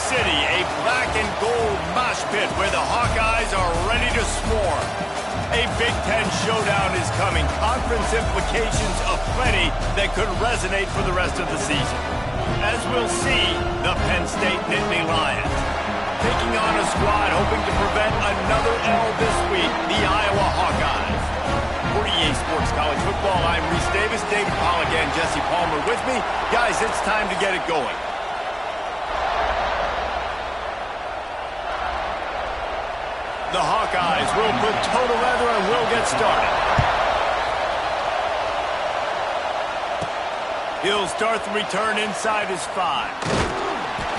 City, a black and gold mosh pit where the Hawkeyes are ready to swarm. A Big Ten showdown is coming. Conference implications aplenty that could resonate for the rest of the season. As we'll see, the Penn State Nittany Lions taking on a squad hoping to prevent another L this week, the Iowa Hawkeyes. For EA Sports College Football, I'm Reese Davis, David Pollack, and Jesse Palmer with me. Guys, it's time to get it going. The Hawkeyes will put toe to leather and will get started. He'll start the return inside his 5.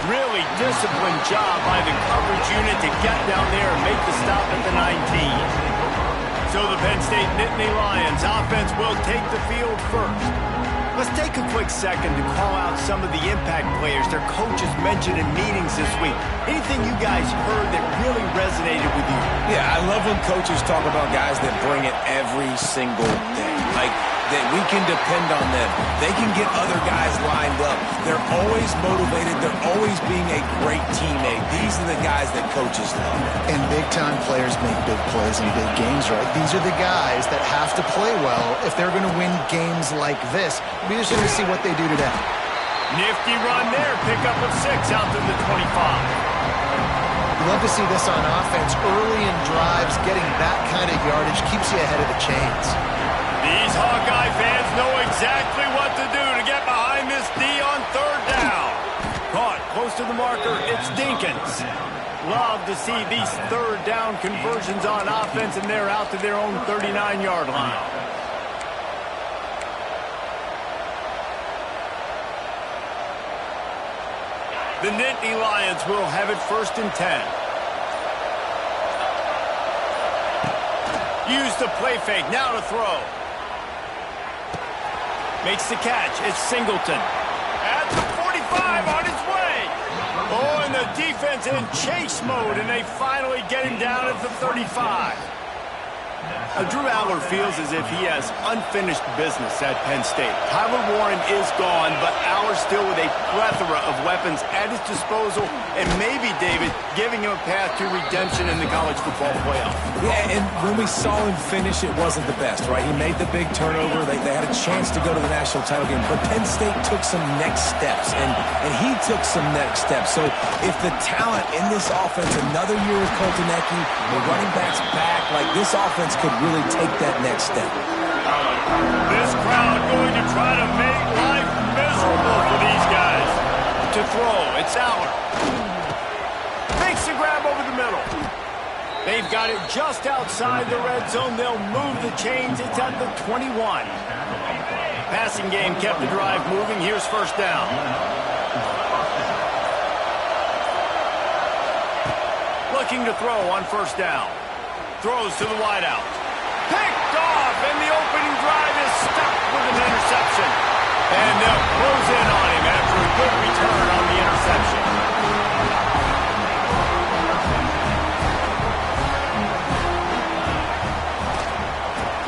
Really disciplined job by the coverage unit to get down there and make the stop at the 19. So the Penn State Nittany Lions offense will take the field first. Let's take a quick second to call out some of the impact players their coaches mentioned in meetings this week. Anything you guys heard that really resonated with you? Yeah, I love when coaches talk about guys that bring it every single day. Like, that we can depend on them. They can get other guys lined up. They're always motivated. They're always being a great teammate. These are the guys that coaches love. And big-time players make big plays in big games, right? These are the guys that have to play well if they're going to win games like this. We're just going to see what they do today. Nifty run there. Pick up of 6 out to the 25. You love to see this on offense. Early in drives, getting that kind of yardage keeps you ahead of the chains. These Hawkeye fans know exactly what to do to get behind this D on 3rd down. Caught close to the marker, it's Dinkins. Love to see these 3rd down conversions on offense, and they're out to their own 39-yard line. The Nittany Lions will have it 1st and 10. Use the play fake, now to throw. Makes the catch. It's Singleton. At the 45, on his way. Oh, and the defense in chase mode, and they finally get him down at the 35. Drew Aller feels as if he has unfinished business at Penn State. Tyler Warren is gone, but Aller still with a plethora of weapons at his disposal, and maybe, David, giving him a path to redemption in the college football playoff. Yeah, and when we saw him finish, it wasn't the best, right? He made the big turnover. They had a chance to go to the national title game, but Penn State took some next steps, and he took some next steps. So if the talent in this offense, another year with Colton Ecke, the running backs back, like this offense could really take that next step. This crowd going to try to make life miserable for these guys. To throw, it's Aller. Makes the grab over the middle. They've got it just outside the red zone. They'll move the chains. It's at the 21. Passing game kept the drive moving. Here's 1st down. Looking to throw on 1st down. Throws to the wideout. Picked off, and the opening drive is stopped with an interception. And they'll close in on him after a good return on the interception.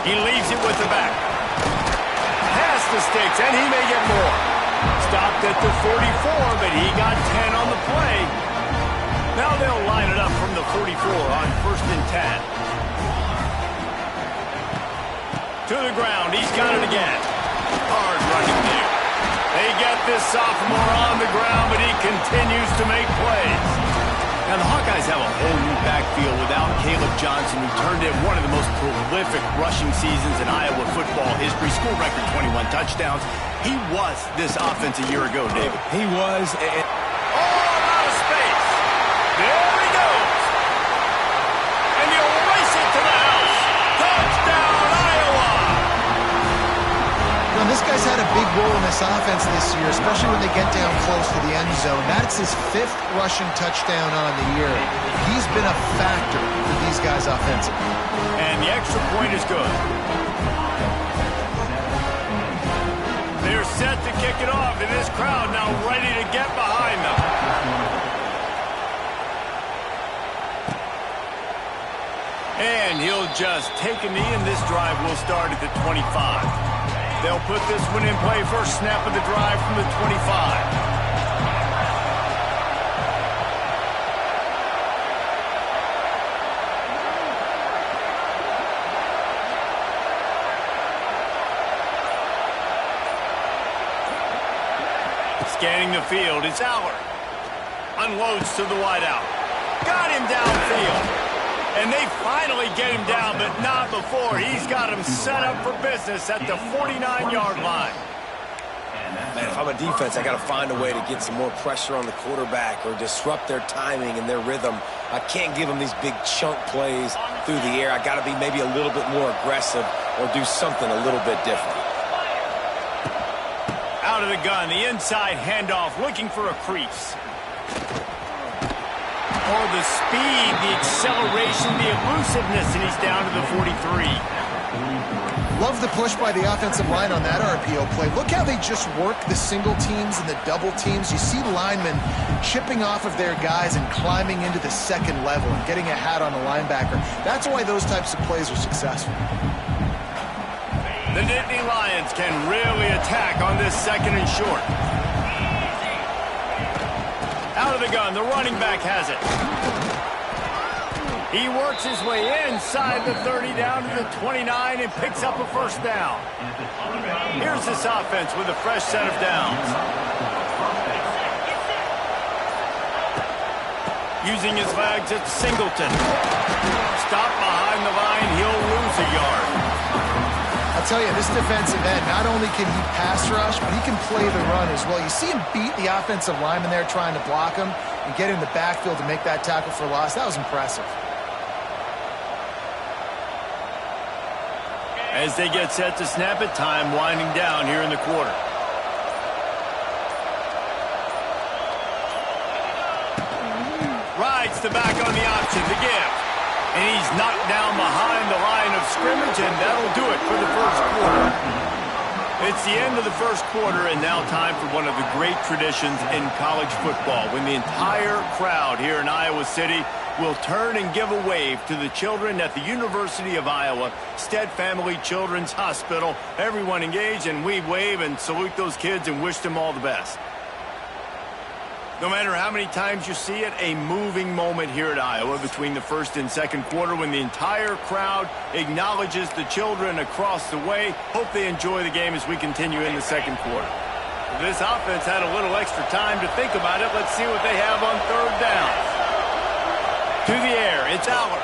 He leaves it with the back. Past the sticks, and he may get more. Stopped at the 44, but he got 10 on the play. Now they'll line it up from the 44 on 1st and 10. To the ground, he's got it again. Hard running there. They get this sophomore on the ground, but he continues to make plays. Now the Hawkeyes have a whole new backfield without Caleb Johnson, who turned in one of the most prolific rushing seasons in Iowa football history. School record 21 touchdowns. He was this offense a year ago, David. He was. Out of space. There he goes. And he'll race it to the house. Touchdown, Iowa. Now, this guy's had a big role in this offense this year, especially when they get down close to the end zone. That's his 5th rushing touchdown on the year. He's been a factor for these guys offensively. And the extra point is good. They're set to kick it off, and this crowd now ready to get behind them. And he'll just take a knee, and this drive will start at the 25. They'll put this one in play. First snap of the drive from the 25. Scanning the field, it's Aller. Unloads to the wideout. Got him downfield. And they finally get him down, but not before. He's got him set up for business at the 49-yard line. Man, if I'm a defense, I got to find a way to get some more pressure on the quarterback or disrupt their timing and their rhythm. I can't give them these big chunk plays through the air. I got to be maybe a little bit more aggressive or do something a little bit different. Out of the gun, the inside handoff, looking for a crease. Oh, the speed, the acceleration, the elusiveness, and he's down to the 43. Love the push by the offensive line on that RPO play. Look how they just work the single teams and the double teams. You see linemen chipping off of their guys and climbing into the second level and getting a hat on the linebacker. That's why those types of plays are successful. The Nittany Lions can really attack on this second and short. Out of the gun, the running back has it. He works his way inside the 30 down to the 29 and picks up a first down. Here's this offense with a fresh set of downs. Using his legs, it's Singleton. Stop behind the line, he'll lose a yard. I'll tell you, this defensive end, not only can he pass rush, but he can play the run as well. You see him beat the offensive lineman there trying to block him and get in the backfield to make that tackle for loss. That was impressive. As they get set to snap it, time winding down here in the quarter. Rides the back on the option, the give. And he's knocked down behind the line of scrimmage, and that'll do it for the first quarter. It's the end of the first quarter, and now time for one of the great traditions in college football, when the entire crowd here in Iowa City will turn and give a wave to the children at the University of Iowa Stead Family Children's Hospital. Everyone engaged, and we wave and salute those kids and wish them all the best. No matter how many times you see it, a moving moment here at Iowa between the first and second quarter when the entire crowd acknowledges the children across the way. Hope they enjoy the game as we continue in the second quarter. This offense had a little extra time to think about it. Let's see what they have on third down. To the air, it's Aller.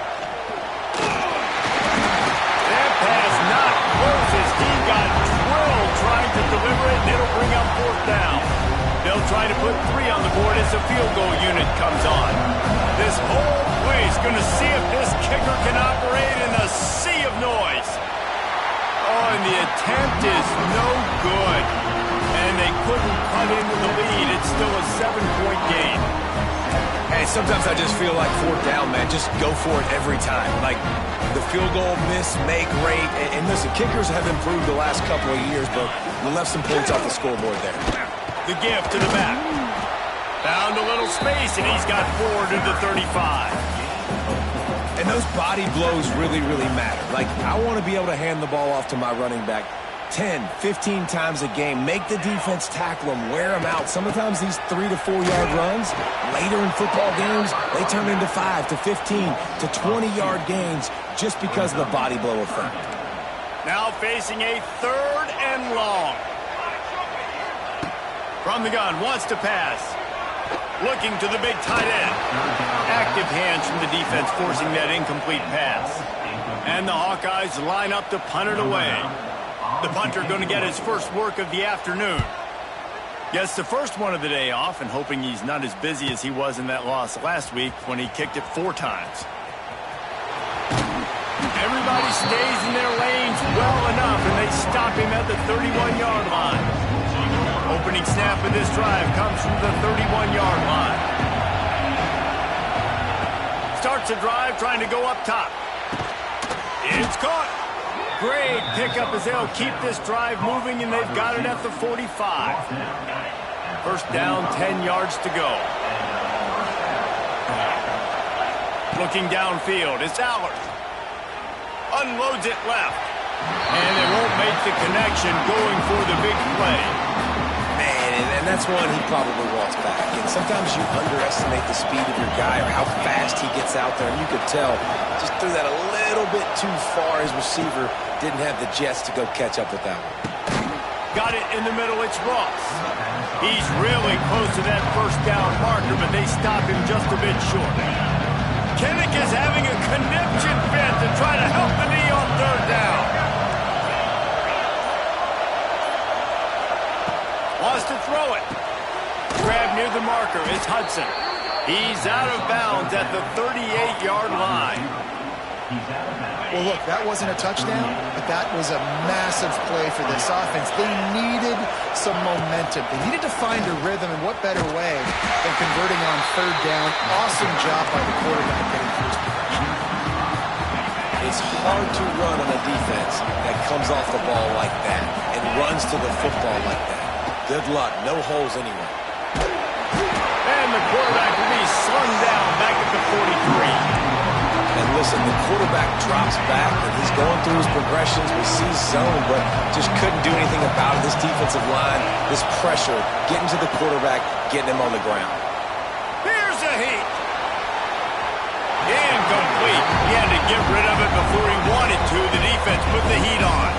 That pass not close as he got drilled trying to deliver it, and it'll bring up fourth down. They'll try to put 3 on the board as the field goal unit comes on. This whole place going to see if this kicker can operate in a sea of noise. Oh, and the attempt is no good. And they couldn't cut into the lead. It's still a 7-point game. Hey, sometimes I just feel like fourth down, man. Just go for it every time. Like the field goal miss, make rate. And listen, kickers have improved the last couple of years, but we left some points off the scoreboard there. The give to the back. Found a little space, and he's got 4 to the 35. And those body blows really, really matter. Like, I want to be able to hand the ball off to my running back 10, 15 times a game. Make the defense tackle them, wear them out. Sometimes these 3 to 4 yard runs, later in football games, they turn into 5 to 15 to 20 yard gains just because of the body blow effect. Now facing a third and long. From the gun, wants to pass. Looking to the big tight end. Active hands from the defense forcing that incomplete pass. And the Hawkeyes line up to punt it away. The punter going to get his first work of the afternoon. Gets the first one of the day off, and hoping he's not as busy as he was in that loss last week when he kicked it 4 times. Everybody stays in their lanes well enough, and they stop him at the 31-yard line. Opening snap of this drive comes from the 31-yard line. Starts a drive trying to go up top. It's caught. Great pickup as they'll keep this drive moving, and they've got it at the 45. First down, 10 yards to go. Looking downfield, it's Aller. Unloads it left. And they won't make the connection going for the big play. And that's one he probably wants back. And sometimes you underestimate the speed of your guy or how fast he gets out there. And you could tell, just threw that a little bit too far. His receiver didn't have the jets to go catch up with that one. Got it in the middle, it's Ross. He's really close to that first down marker, but they stop him just a bit short. Kinnick is having a conniption fit to try to help the knee on third down. Wants to throw it. Grab near the marker. It's Hudson. He's out of bounds at the 38-yard line. Well, look, that wasn't a touchdown, but that was a massive play for this offense. They needed some momentum. They needed to find a rhythm, and what better way than converting on third down. Awesome job by the quarterback getting through his progression. It's hard to run on a defense that comes off the ball like that and runs to the football like that. Good luck. No holes anywhere. And the quarterback will be slung down back at the 43. And listen, the quarterback drops back, and he's going through his progressions. We see zone, but just couldn't do anything about it. This defensive line, this pressure, getting to the quarterback, getting him on the ground. Here's a heat. Incomplete. He had to get rid of it before he wanted to. The defense put the heat on.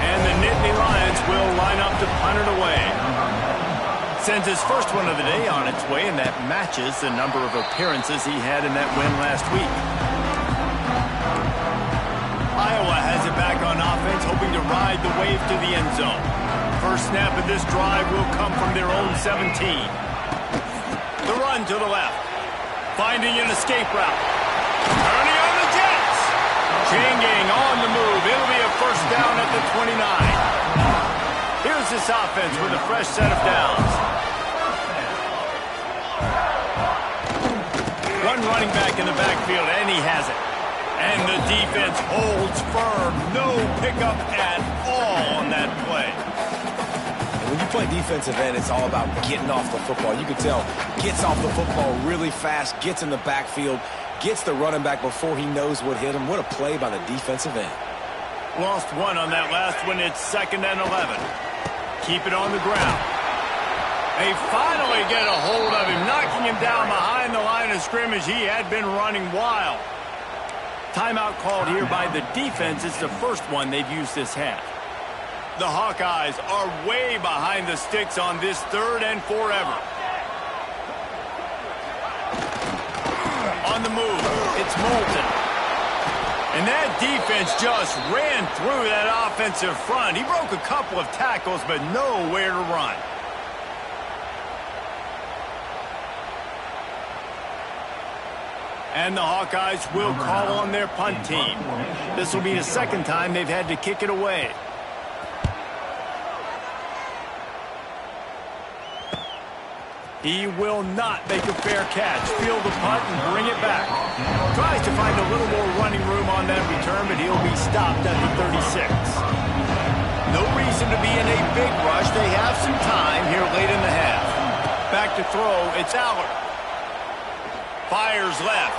And the Nittany Lions will line up to punt it away. Sends his first one of the day on its way, and that matches the number of appearances he had in that win last week. Iowa has it back on offense, hoping to ride the wave to the end zone. First snap of this drive will come from their own 17. The run to the left. Finding an escape route. Turning on the Jets. Changing on the move. It'll be a first down at the 29. Here's this offense with a fresh set of downs. One running back in the backfield, and he has it. And the defense holds firm. No pickup at all on that play. And when you play defensive end, it's all about getting off the football. You can tell, gets off the football really fast, gets in the backfield, gets the running back before he knows what hit him. What a play by the defensive end. Lost one on that last one. It's 2nd and 11. Keep it on the ground. They finally get a hold of him, knocking him down behind the line of scrimmage. He had been running wild. Timeout called here by the defense. It's the first one they've used this half. The Hawkeyes are way behind the sticks on this 3rd and forever. On the move, it's Moulton. And that defense just ran through that offensive front. He broke a couple of tackles, but nowhere to run. And the Hawkeyes will call on their punt team. This will be the second time they've had to kick it away. He will not make a fair catch. Field the punt and bring it back. Tries to find a little more running room on that return, but he'll be stopped at the 36. No reason to be in a big rush. They have some time here late in the half. Back to throw, it's Allard. Fires left.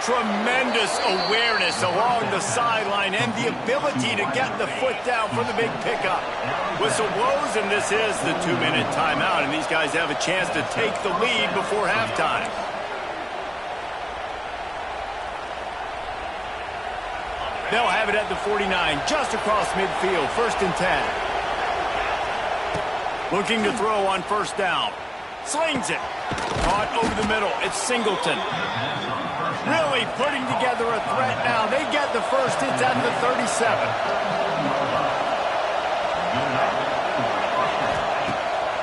Tremendous awareness along the sideline and the ability to get the foot down for the big pickup. Whistle blows, and this is the 2-minute timeout, and these guys have a chance to take the lead before halftime. They'll have it at the 49, just across midfield, 1st and 10. Looking to throw on first down. Slings it. Caught over the middle. It's Singleton. Really putting together a threat now. They get the first. It's at the 37.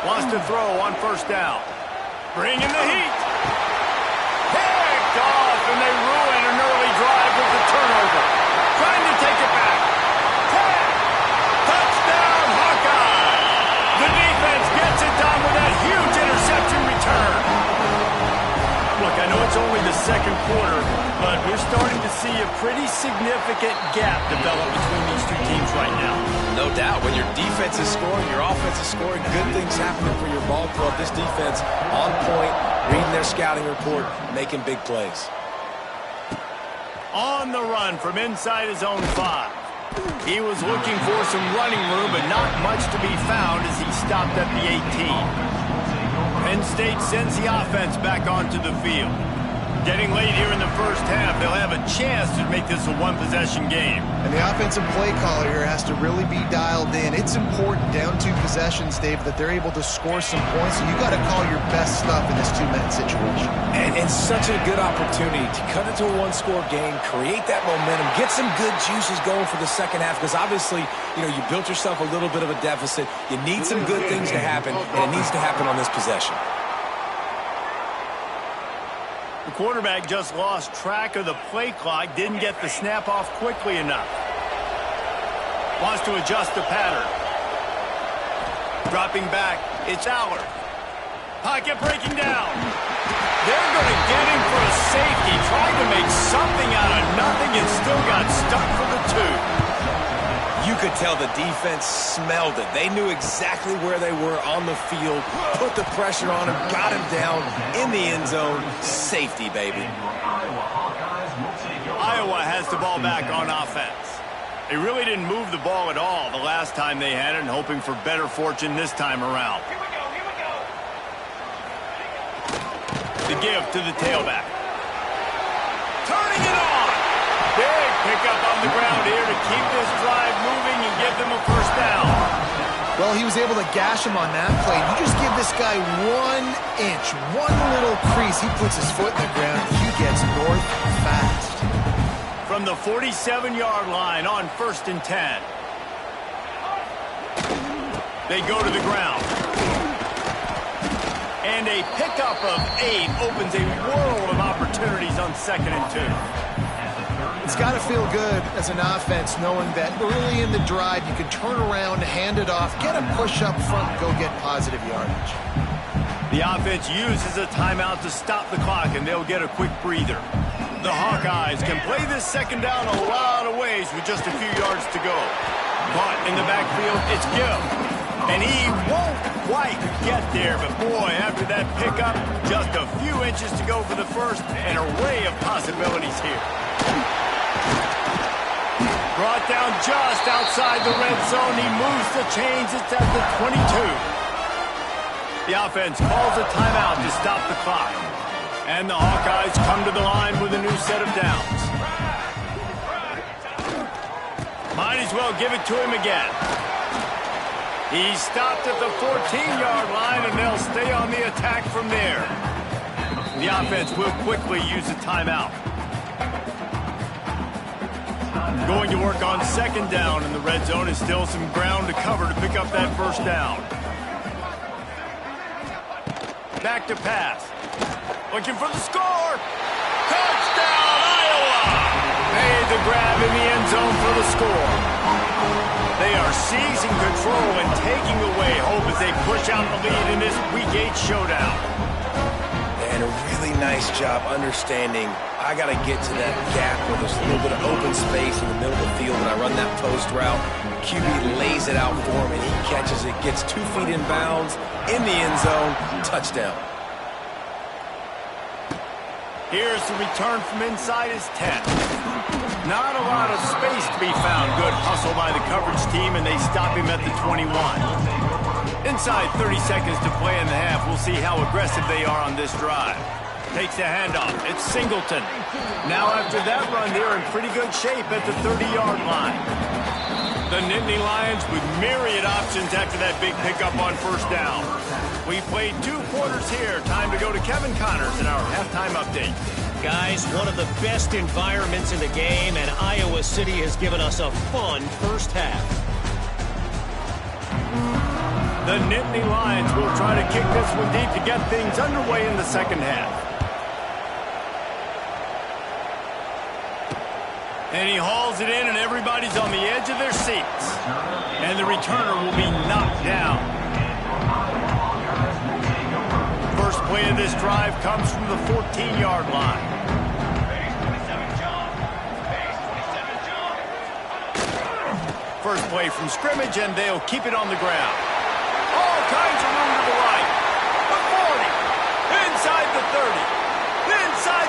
Wants to throw on first down. Bringing the heat. Picked off, and they ruin an early drive with the turnover. Trying to take it back. Touchdown, Hawkeye. The defense gets it done with that huge interception return. Look, I know it's only the second quarter, but we're starting to see a pretty significant gap develop between these two teams right now. No doubt. When your defense is scoring, your offense is scoring, good things happening for your ball club. This defense on point, reading their scouting report, making big plays. On the run from inside his own 5. He was looking for some running room, but not much to be found as he stopped at the 18. Penn State sends the offense back onto the field. Getting late here in the first half, they'll have a chance to make this a one-possession game. And the offensive play caller here has to really be dialed in. It's important down 2 possessions, Dave, that they're able to score some points. So you got to call your best stuff in this 2-minute situation. And such a good opportunity to cut it to a one-score game, create that momentum, get some good juices going for the second half, because obviously, you built yourself a little bit of a deficit. You need some good things to happen, and it needs to happen on this possession. The quarterback just lost track of the play clock, didn't get the snap off quickly enough. Wants to adjust the pattern. Dropping back, it's Allard. Pocket breaking down. They're going to get him for a safety, trying to make something out of nothing and still got stuck for the 2. You could tell the defense smelled it. They knew exactly where they were on the field, put the pressure on him, got him down in the end zone. Safety, baby. Iowa has the ball back on offense. They really didn't move the ball at all the last time they had it, and hoping for better fortune this time around. The give to the tailback. Turning it on. Big pickup on the ground here to keep this drive moving and give them a first down. Well, he was able to gash him on that play. You just give this guy 1 inch, one little crease. He puts his foot in the ground. He gets north fast. From the 47-yard line on 1st and 10. They go to the ground. And a pickup of 8 opens a world of opportunities on 2nd and 2. It's got to feel good as an offense knowing that early in the drive you can turn around, hand it off, get a push up front, and go get positive yardage. The offense uses a timeout to stop the clock, and they'll get a quick breather. The Hawkeyes can play this second down a lot of ways with just a few yards to go. Caught in the backfield, it's Gill. And he won't quite get there, but boy, after that pickup, just a few inches to go for the first, an array of possibilities here. Brought down just outside the red zone. He moves the chains. It's at the 22. The offense calls a timeout to stop the clock. And the Hawkeyes come to the line with a new set of downs. Might as well give it to him again. He stopped at the 14-yard line, and they'll stay on the attack from there. The offense will quickly use a timeout. Going to work on 2nd down, and the red zone is still some ground to cover to pick up that first down. Back to pass. Looking for the score. Touchdown, Iowa! Made the grab in the end zone for the score. They are seizing control and taking away hope as they push out the lead in this Week 8 showdown. And a really nice job understanding I got to get to that gap where there's a little bit of open space in the middle of the field, and I run that post route. QB lays it out for him, and he catches it, gets 2 feet in bounds, in the end zone, touchdown. Here's the return from inside his 10. Not a lot of space to be found. Good hustle by the coverage team, and they stop him at the 21. Inside 30 seconds to play in the half. We'll see how aggressive they are on this drive. Takes the handoff. It's Singleton. Now after that run, they're in pretty good shape at the 30-yard line. The Nittany Lions with myriad options after that big pickup on 1st down. We played 2 quarters here. Time to go to Kevin Connors in our halftime update. Guys, one of the best environments in the game, and Iowa City has given us a fun first half. The Nittany Lions will try to kick this one deep to get things underway in the second half. And he hauls it in, and everybody's on the edge of their seats. And the returner will be knocked down. First play of this drive comes from the 14-yard line. First play from scrimmage, and they'll keep it on the ground. All kinds of room to the right. The 40. Inside the 30. Inside.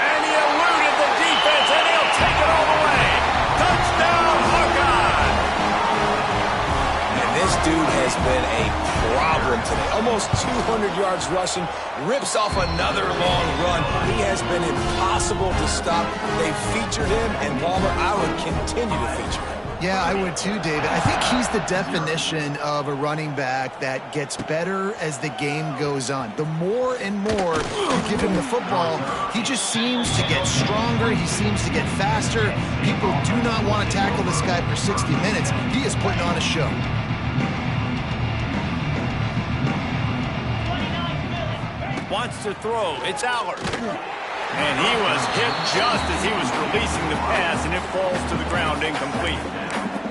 And he eluded the defense, and he'll take it all the way. Touchdown, Hawkeye! And this dude has been a problem today. Almost 200 yards rushing, rips off another long run. He has been impossible to stop. They've featured him, and Palmer, I would continue to feature him. Yeah, I would too, David. I think he's the definition of a running back that gets better as the game goes on. The more and more you give him the football, he just seems to get stronger. He seems to get faster. People do not want to tackle this guy for 60 minutes. He is putting on a show. Wants to throw. It's Allard. And he was hit just as he was releasing the pass, and it falls to the ground incomplete.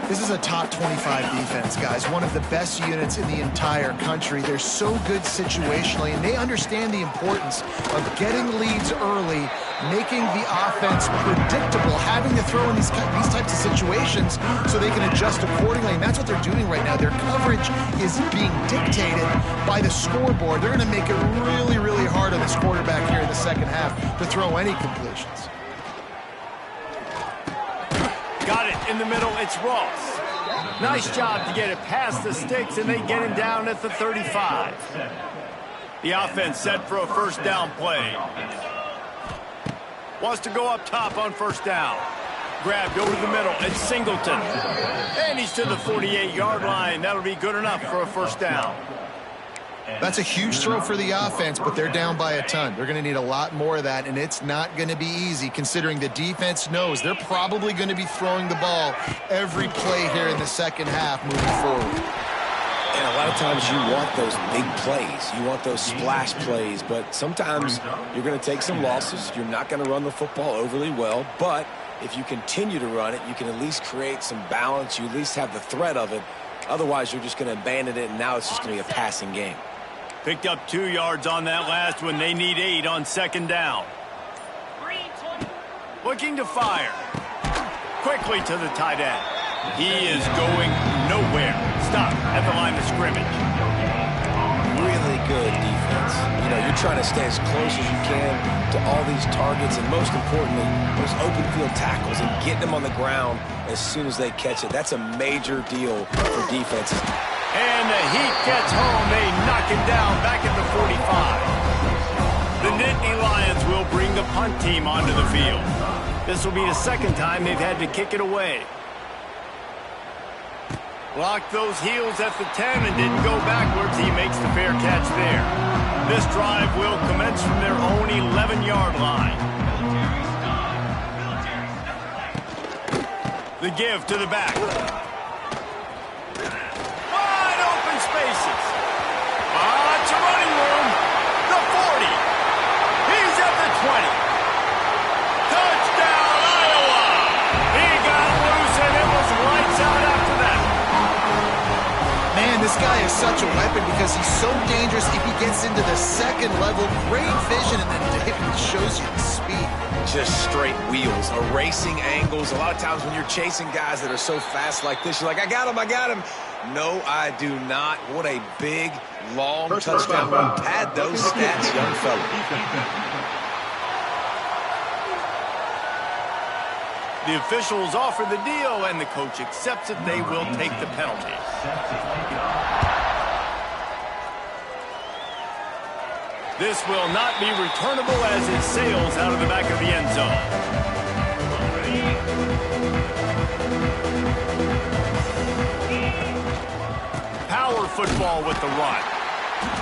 This is a top 25 defense, guys. One of the best units in the entire country. They're so good situationally, and they understand the importance of getting leads early, making the offense predictable, having to throw in these types of situations so they can adjust accordingly, and that's what they're doing right now. Their coverage is being dictated by the scoreboard. They're going to make it really, really hard on this quarterback here in the second half to throw any completions. Got it in the middle. It's Ross. Nice job to get it past the sticks, and they get him down at the 35. The offense set for a first down play. Wants to go up top on first down. Grabbed over the middle. It's Singleton. And he's to the 48-yard line. That'll be good enough for a first down. That's a huge throw for the offense, but they're down by a ton. They're going to need a lot more of that, and it's not going to be easy considering the defense knows they're probably going to be throwing the ball every play here in the second half moving forward. And a lot of times you want those big plays. You want those splash plays, but sometimes you're going to take some losses. You're not going to run the football overly well, but if you continue to run it, you can at least create some balance. You at least have the threat of it. Otherwise, you're just going to abandon it, and now it's just going to be a passing game. Picked up 2 yards on that last one. They need 8 on second down. Looking to fire. Quickly to the tight end. He is going nowhere. Stop at the line of scrimmage. Really good defense. You know, you're trying to stay as close as you can to all these targets, and most importantly, those open field tackles and getting them on the ground as soon as they catch it. That's a major deal for defenses. And the heat gets home. They knock him down back at the 45. The Nittany Lions will bring the punt team onto the field. This will be the second time they've had to kick it away. Blocked those heels at the 10 and didn't go backwards. He makes the fair catch there. This drive will commence from their own 11-yard line. The give to the back. Wide open spaces. It's a running room. The 40. He's at the 20. Touchdown, Iowa. He got loose and it was lights out after that. Man, this guy is such a weapon because he's so dangerous if he gets into the second level. Great vision, and then David shows you the speed. Just straight wheels, erasing angles. A lot of times when you're chasing guys that are so fast like this, you're like, I got him, I got him. No, I do not. What a big, long touchdown run. Pad those stats, young fella. The officials offer the deal, and the coach accepts it. They will take the penalty. This will not be returnable as it sails out of the back of the end zone. Power football with the run.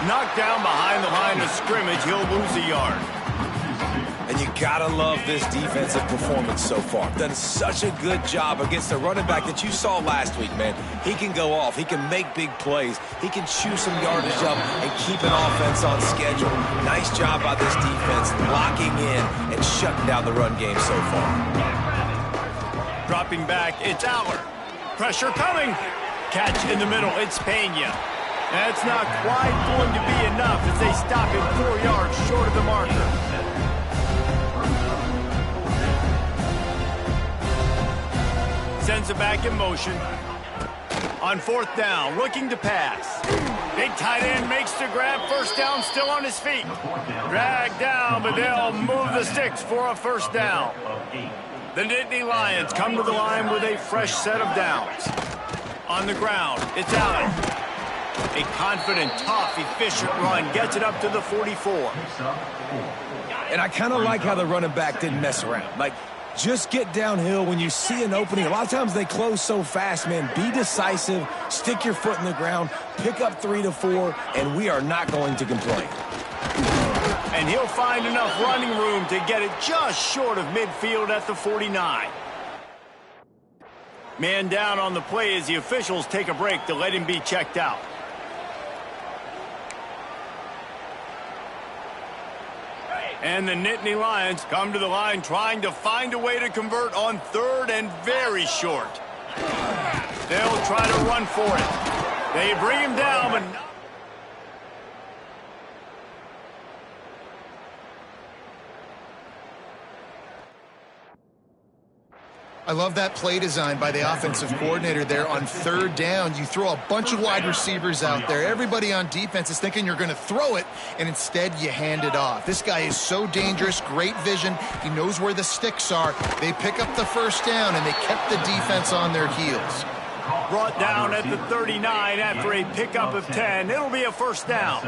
Knocked down behind the line of scrimmage. He'll lose a yard. And you gotta love this defensive performance so far. Done such a good job against a running back that you saw last week, man. He can go off. He can make big plays. He can chew some yardage up and keep an offense on schedule. Nice job by this defense locking in and shutting down the run game so far. Dropping back, it's Allard. Pressure coming. Catch in the middle, it's Pena. That's not quite going to be enough as they stop him 4 yards short of the marker. Sends it back in motion. On fourth down, looking to pass. Big tight end makes the grab. First down, still on his feet. Dragged down, but they'll move the sticks for a first down. The Nittany Lions come to the line with a fresh set of downs. On the ground, it's Allen. A confident, tough, efficient run gets it up to the 44. And I kind of like how the running back didn't mess around. Like, just get downhill when you see an opening. A lot of times they close so fast, man. Be decisive, stick your foot in the ground, pick up 3 to 4, and we are not going to complain. And he'll find enough running room to get it just short of midfield at the 49. Man down on the play as the officials take a break to let him be checked out. And the Nittany Lions come to the line trying to find a way to convert on 3rd and very short. They'll try to run for it. They bring him down, but not. I love that play design by the offensive coordinator there on 3rd down. You throw a bunch of wide receivers out there. Everybody on defense is thinking you're going to throw it, and instead you hand it off. This guy is so dangerous, great vision. He knows where the sticks are. They pick up the 1st down, and they kept the defense on their heels. Brought down at the 39 after a pickup of 10. It'll be a 1st down.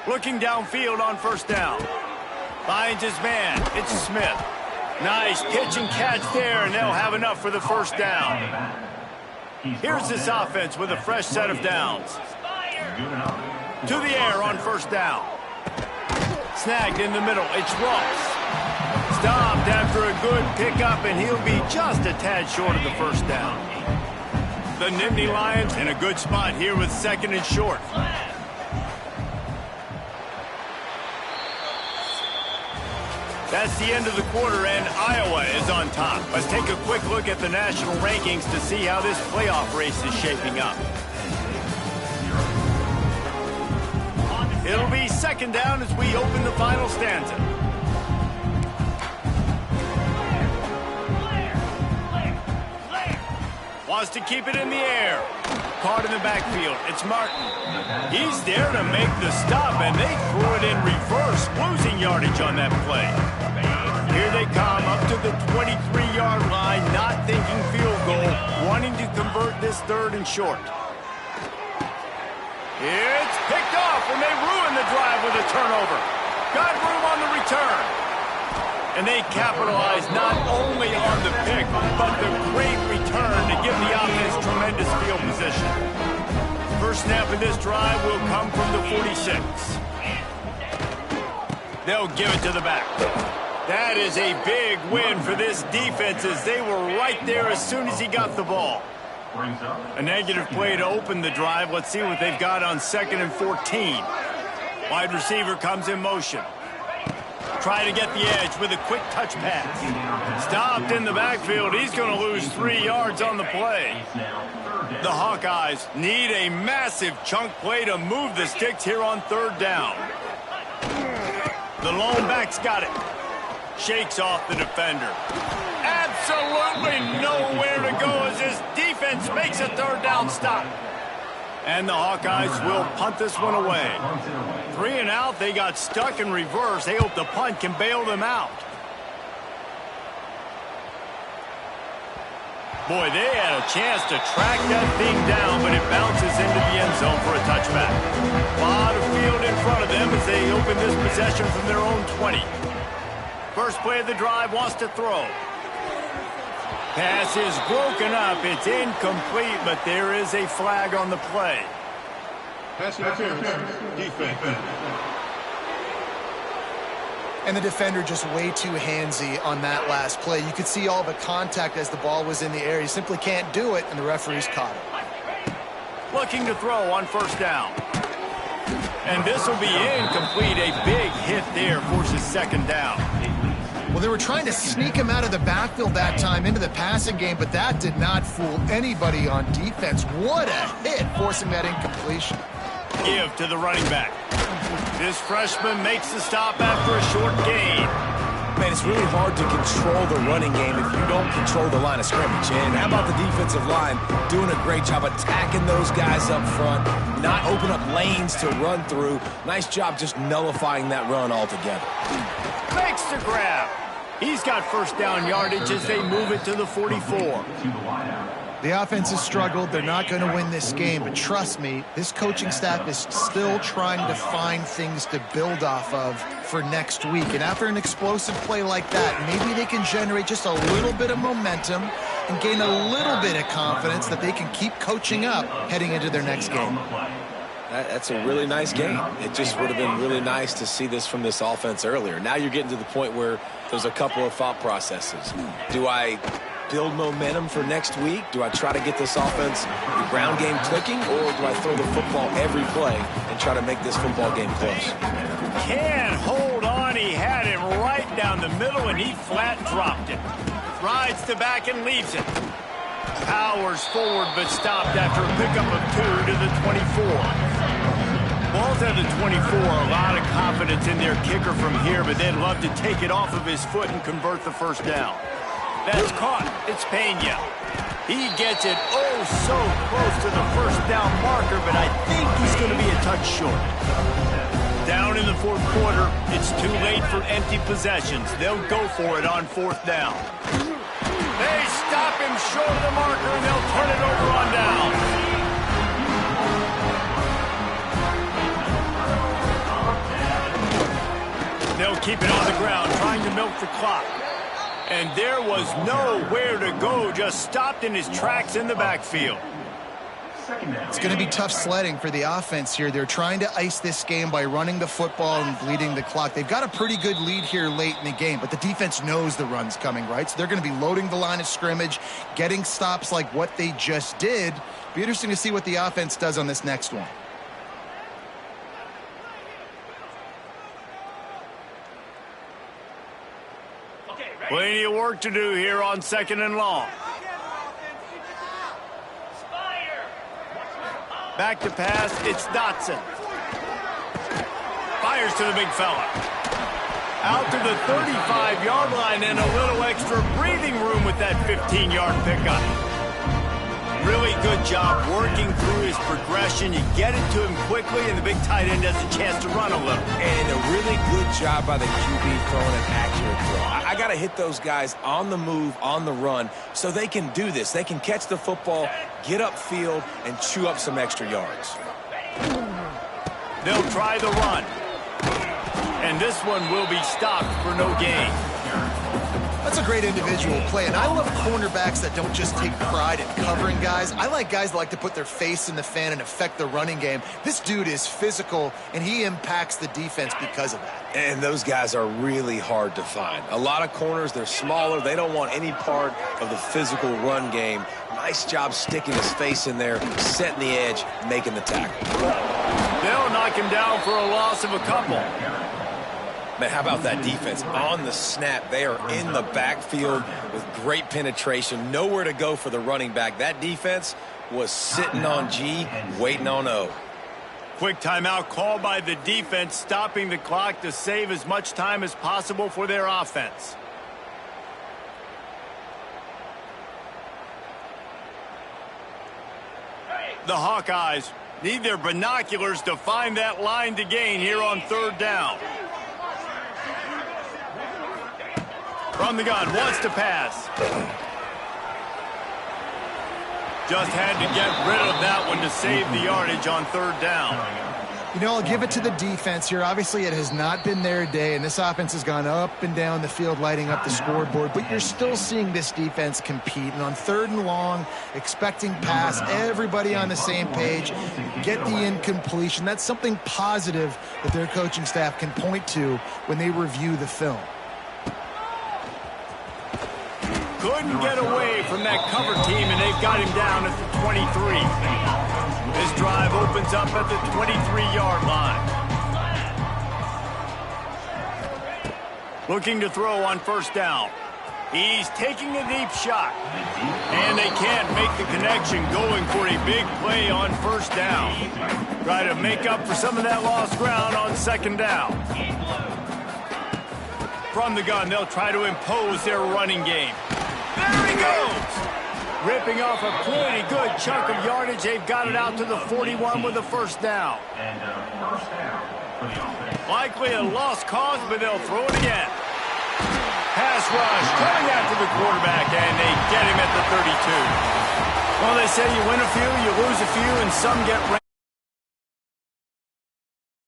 Looking downfield on 1st down. Finds his man. It's Smith. Nice pitch and catch there, and they'll have enough for the 1st down. Here's this offense with a fresh set of downs. To the air on 1st down. Snagged in the middle. It's Ross. Stopped after a good pickup, and he'll be just a tad short of the 1st down. The Nittany Lions in a good spot here with 2nd and short. That's the end of the quarter, and Iowa is on top. Let's take a quick look at the national rankings to see how this playoff race is shaping up. It'll be 2nd down as we open the final stanza. Wants to keep it in the air. Caught in the backfield. It's Martin. He's there to make the stop, and they threw it in reverse, losing yardage on that play. Here they come up to the 23-yard line, not thinking field goal, wanting to convert this 3rd and short. It's picked off, and they ruin the drive with a turnover. Got room on the return. And they capitalize not only on the pick, but the great return to give the offense tremendous field position. First snap of this drive will come from the 46. They'll give it to the back. That is a big win for this defense as they were right there as soon as he got the ball. A negative play to open the drive. Let's see what they've got on 2nd and 14. Wide receiver comes in motion. Try to get the edge with a quick touch pass. Stopped in the backfield. He's going to lose 3 yards on the play. The Hawkeyes need a massive chunk play to move the sticks here on 3rd down. The lone back's got it. Shakes off the defender. Absolutely nowhere to go as his defense makes a 3rd down stop. And the Hawkeyes will punt this one away. 3 and out. They got stuck in reverse. They hope the punt can bail them out. Boy, they had a chance to track that thing down, but it bounces into the end zone for a touchback. A lot of field in front of them as they open this possession from their own 20. First play of the drive, wants to throw. Pass is broken up. It's incomplete, but there is a flag on the play. Pass interference, defense. And the defender just way too handsy on that last play. You could see all the contact as the ball was in the air. He simply can't do it, and the referee's caught it. Looking to throw on 1st down. And this will be incomplete. A big hit there forces 2nd down. Well, they were trying to sneak him out of the backfield that time into the passing game, but that did not fool anybody on defense. What a hit, forcing that incompletion. Give to the running back. This freshman makes the stop after a short gain. Man, it's really hard to control the running game if you don't control the line of scrimmage. And how about the defensive line doing a great job attacking those guys up front, not open up lanes to run through. Nice job just nullifying that run altogether. Makes the grab. He's got 1st down yardage as they move it to the 44. The offense has struggled. They're not going to win this game, but trust me, this coaching staff is still trying to find things to build off of for next week. And after an explosive play like that, maybe they can generate just a little bit of momentum and gain a little bit of confidence that they can keep coaching up heading into their next game. That's a really nice game. It just would have been really nice to see this from this offense earlier. Now you're getting to the point where there's a couple of thought processes. Do I build momentum for next week? Do I try to get this offense, the ground game clicking, or do I throw the football every play and try to make this football game close? Can't hold on. He had him right down the middle, and he flat dropped it. Rides to back and leaves it. Powers forward, but stopped after a pickup of 2 to the 24. Ball's at the 24. A lot of confidence in their kicker from here, but they'd love to take it off of his foot and convert the first down. That's caught. It's Pena. He gets it oh so close to the first down marker, but I think he's going to be a touch short. Down in the fourth quarter, it's too late for empty possessions. They'll go for it on fourth down. They stop him short of the marker, and they'll turn it over on down. They'll keep it on the ground, trying to milk the clock. And there was nowhere to go, just stopped in his tracks in the backfield. It's going to be tough sledding for the offense here. They're trying to ice this game by running the football and bleeding the clock. They've got a pretty good lead here late in the game, but the defense knows the run's coming, right? So they're going to be loading the line of scrimmage, getting stops like what they just did. Be interesting to see what the offense does on this next one. Plenty of work to do here on 2nd and long. Back to pass, it's Dotson. Fires to the big fella. Out to the 35-yard line and a little extra breathing room with that 15-yard pickup. Really good job working through his progression. You get it to him quickly, and the big tight end has a chance to run a little. And a really good job by the QB throwing an accurate throw. I got to hit those guys on the move, on the run, so they can do this. They can catch the football, get upfield, and chew up some extra yards. They'll try the run. And this one will be stopped for no gain. That's a great individual play, and I love cornerbacks that don't just take pride in covering guys. I like guys that like to put their face in the fan and affect the running game. This dude is physical, and he impacts the defense because of that. And those guys are really hard to find. A lot of corners, they're smaller. They don't want any part of the physical run game. Nice job sticking his face in there, setting the edge, making the tackle. They'll knock him down for a loss of a couple. Man, how about that defense? On the snap, they are in the backfield with great penetration. Nowhere to go for the running back. That defense was sitting on G, waiting on O. Quick timeout called by the defense, stopping the clock to save as much time as possible for their offense. The Hawkeyes need their binoculars to find that line to gain here on 3rd down. From the gun, wants to pass. Just had to get rid of that one to save the yardage on 3rd down. You know, I'll give it to the defense here. Obviously, it has not been their day, and this offense has gone up and down the field, lighting up the scoreboard, but you're still seeing this defense compete. And on 3rd and long, expecting pass, everybody on the same page, get the incompletion. That's something positive that their coaching staff can point to when they review the film. Couldn't get away from that cover team, and they've got him down at the 23. This drive opens up at the 23-yard line. Looking to throw on 1st down. He's taking a deep shot. And they can't make the connection, going for a big play on 1st down. Try to make up for some of that lost ground on 2nd down. From the gun, they'll try to impose their running game. There he goes! Ripping off a pretty good chunk of yardage. They've got it out to the 41 with a 1st down. Likely a lost cause, but they'll throw it again. Pass rush coming after the quarterback, and they get him at the 32. Well, they say you win a few, you lose a few, and some get